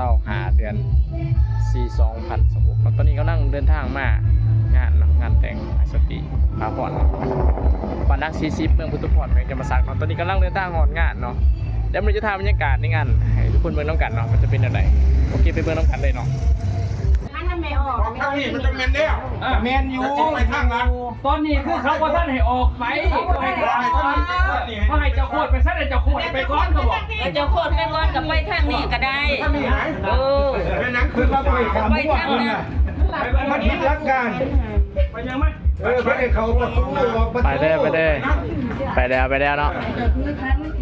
25 เดือน4 2026ตอนนี้ก็นั่งเดินทางมางานแต่งสติพาผ่อนบ้านนัก40เมืองพุทธพรเมืองจำปาสักตอนนี้กำลังเดินทางหอดงานเนาะเดี๋ยวมันจะทำบรรยากาศในงานให้ทุกคนเบิ่งน้ำกันเนาะมันจะเป็นอะไรโอเคไปเบิ่งน้ำกันเลยเนาะของทางนี้มันจะเมนเนี่ยเมนอยู่ไปทางนั้นตอนนี้คือเขาว่าท่านให้ออกไปเขาให้เจ้าโคตรไปซะเลยเจ้าโคตรไปก้อนเขาบอกเจ้าโคตรไปก้อนกับไปทางนี้ก็ได้เป็นนังคือมาไปทางนั้นมันคิดรักกันไปยังไหมเขาประตูไปแล้วเนาะ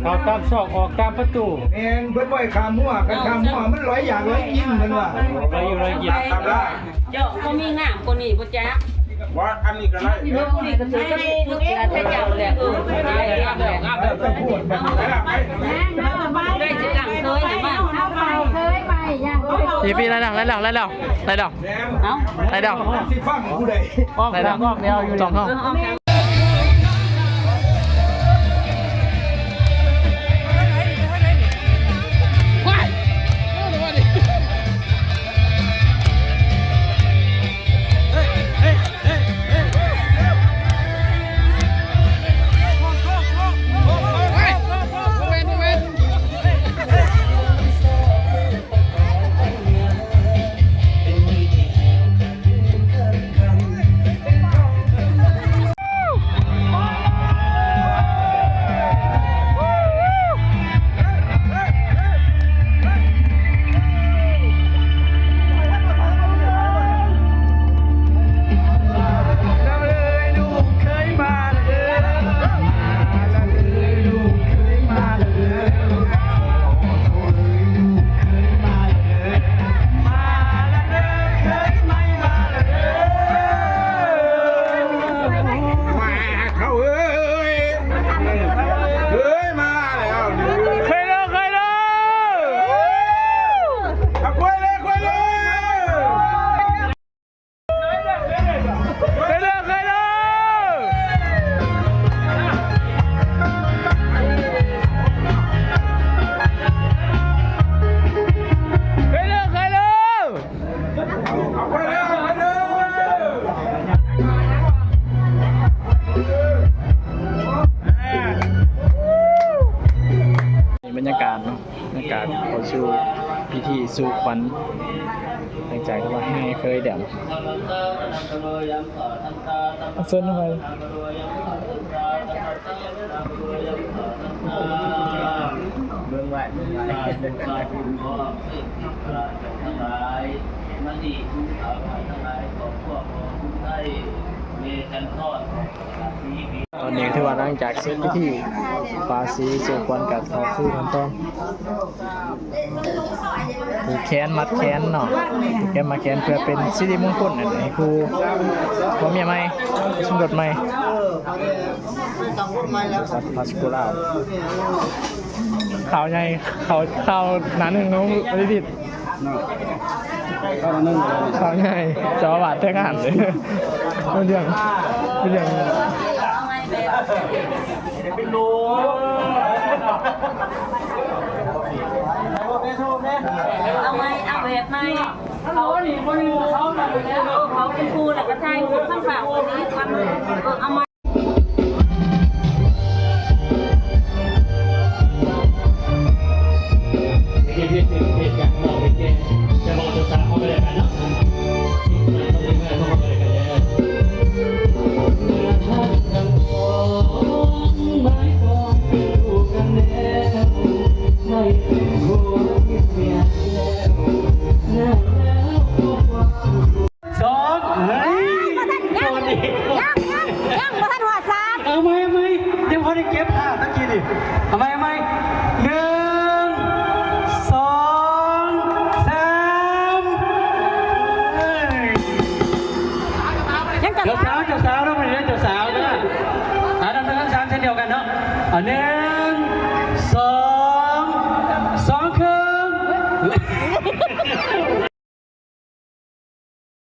เขาตามซอกออกตามประตูเองเพิ่นบ่อยขามั่วกันขามั่วมันร้อยอย่างร้อยยิ้มมันว่าร้อยยิ้มทำได้เจ้าเขามีงามกว่านี้บ่จ๊ะว่าอันนี้ก็ได้นี่ก็ถือก็สุดเสียแท้เจ้าแหละงามแล้วต้องพูดมันได้สิกังเคยหรือมั้งพี่ไล่ดอกเอ้าไล่ดอกสิฟังผู้ใดไล่ดอกเดียวอยู่2 ห้องบรรยากาศเนาะบรรยากาศเขาสู่พิธีสู่ขวัญตั้งใจที่ว่าให้เคยเดี่ยวเฟิร์นทำไมเบื้องไหวเบื้องไหวเบื้องไหวคุณพ่อทั้งหลายมันดีคุณเอาทั้งหลายของพวกของคุณไทยเมกันทอดตอนนี้ถือว่าหลังจากเสร็จพิธีปาสีสู่ขวัญกับเขาคู่กันต้นผูกแขนมัดแขนเนาะผูกแขนมัดแขนเพื่อเป็นสิริมงคลให้ครูพ่อเมียใหม่สมรสใหม่สัตว์พาสกุลาข่าวใหญ่ข่าวหนาหนึ่งน้องอริดิตข่าวใหญ่จอบาดแท้งานเลยเป็นอย่างเป็นโลเอาไหมเอาแบบไหมเขาหนีคนนึงเขาเป็นครูแหละก็ใช่ข้างฝากคนนี้วันเอาไหมจะบอกตัวสาวเขาไปเลยกันเนาะเอาไหมเดี๋ยวพอได้เก็บผ้าตะกี้ดิเอาไหม1 2 3เจ้าสาวต้องไปเรียนเจ้าสาวนะทำทั้ง3เช่นเดียวกันเนาะ1 2 2 ครึ่ง